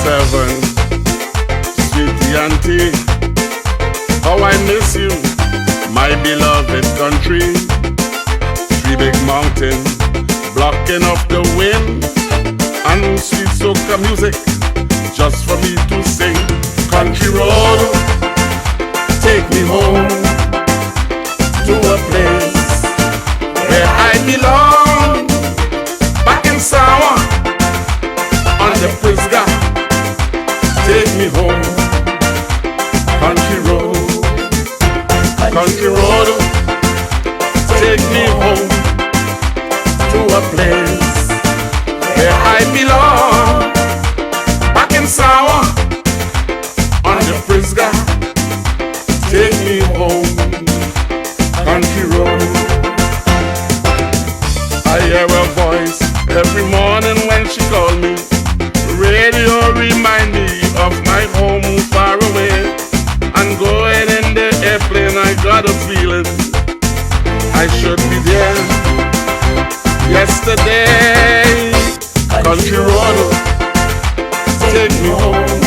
7, sweetie auntie, how I miss you, my beloved country. 3 big mountains blocking off the wind, and sweet soca music just for me to sing. Country road, take me home to a place where I belong, back in Sawa on the Prisca. Take me home, country road, country road, take me home to a place where I belong, back in Sawa on the Prisca. Take me home, country road. I hear her voice every morning when she calls me. Radio remind me of my home far away, and going in the airplane I got a feeling I should be there yesterday. Country road, take me home.